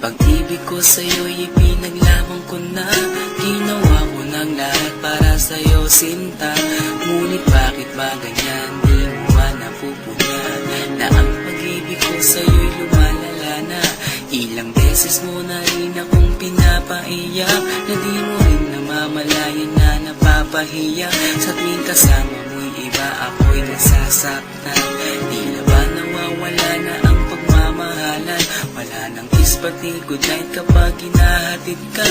Pag-ibig ko sa'yo'y ipinaglaban ko na. Ginawa ko ng lahat para sa'yo, sinta. Ngunit bakit ba ganyan? Di mo ba napupuna na ang pag-ibig ko sa'yo'y lumalala na? Ilang beses mo na rin akong pinapaiyak, na di mo rin namamalayan na napapahiya. Sa tuwing kasama mo'y iba, ako'y nasasaktan. Tila ba nawawala na ang pagmamahalan? Wala nang kiss pati goodnight kapag hinahatid ka.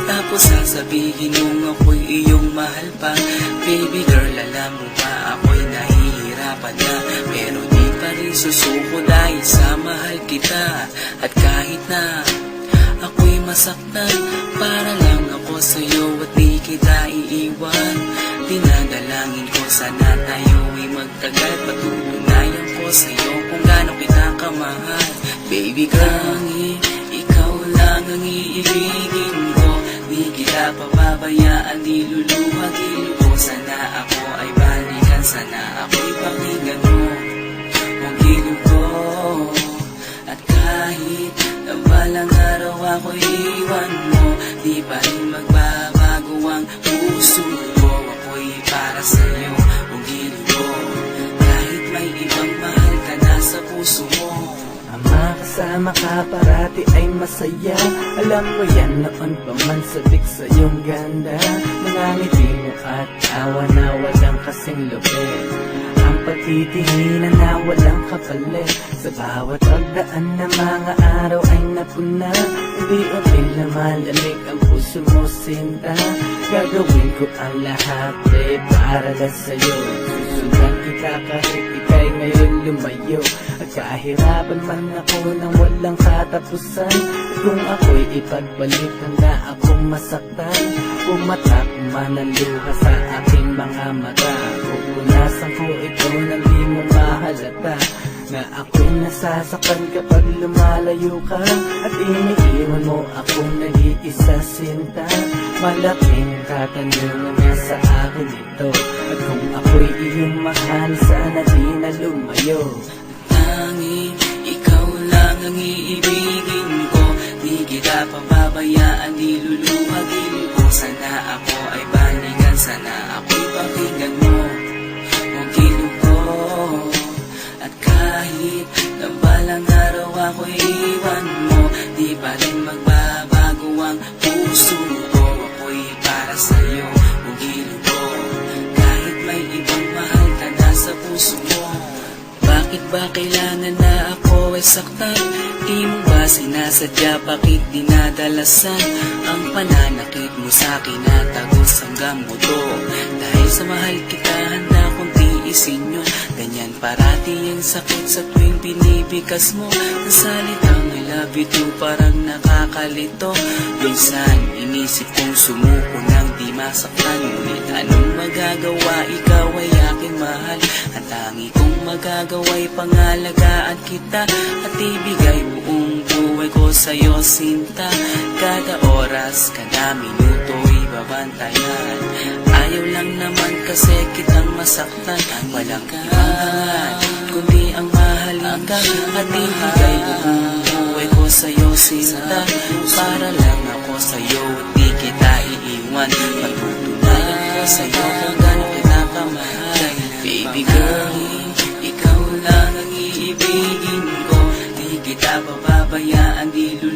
Tapos sasabihin mong ako'y iyong mahal pa. Baby girl, alam mo ba ako'y nahihirapan na, pero di pa rin susuko dahil sa mahal kita. At kahit na ako'y masaktan, para lang ako sa'yo at di kita iiwan. Dinadalangin ko sana tayo'y magtagal, patutunayan ko sa'yo kung gaano kita kamahal. Baby girl, ikaw lang ang iibigin ko. Di kita pababayaan, di luluhagin ko. Sana ako ay balikan, sana ako'y pakinggan mo ang gilid ko. At kahit na balang araw ako'y iwan mo, di pa rin magbabago ang puso ko. Ako'y para sa'yo, ang gilid ko. Kahit may ibang mahal ka na sa puso mo. Ang makasama ka parati ay masaya. Alam mo yan, noon pa man sabik sa iyong ganda. Mga ngiti mo at tawa na walang kasing lupit. Ang pagtitinginan na walang kapalit. Sa bawat pagdaan na mga araw ay napuna. Unti-unti na malamig ang puso mo, sinta. Gagawin ko ang lahat para lang sa'yo. Susundan kita kahit ika'y ngayon lumayo. At kahirapan man ako nang walang katapusan. At kung ako'y ipagbalik, handa akong masaktan. Pumatak man ang luha sa aking mga mata. Pupunasan ko ito nang di mo mahalata, na ako'y nasasaktan kapag lumalayo ka. At iniiwan mo akong nag-iisa, sinta. Malaking katanungan nga sa akin ito. At kung ako'y iyong mahal, sana di na lumayo. Tanging ikaw lang ang iibigin ko. Di kita pababayaan, di luluhagin ko. Sana ako ay balikan, sana ako'y pakinggan mo ang gilid ko. At kahit na balang araw ako'y iwan mo, di pa rin magbabago ang puso ko. Ako'y para sa'yo, ang gilid ko. Kahit may ibang mahal ka na sa puso mo. Bakit ba kailangan na ako ay saktan? Di mo ba sinasadya, bakit dinadalasan ang pananakit mo sa'kin na tagos hanggang buto? Dahil sa mahal kita, handa kong tiisin yun. Ganyan parati ang sakit sa tuwing pinipikas mo. Ang salitang I love you too parang nakakalito. Minsan inisip kong sumuko nang di masaktan. Ngunit anong magagawa, ikaw ay aking mahal. Ang tangi kong magagawa'y pangalagaan kita at ibigay buong buhay ko sa'yo, sinta. Kada oras, kada minuto'y babantayan. Ayaw lang naman kasi kitang masaktan. Walang ibang kundi ang mahalin ka at ibigay buong buhay ko sa'yo, sinta. Para lang ako sa'yo at di kita iiwan. Pagtutunayan ko sa'yo kung gano'n kita kamahal. Baby girl, ikaw lang ang iibigin ko. Di kita pababayaan, di luluhagin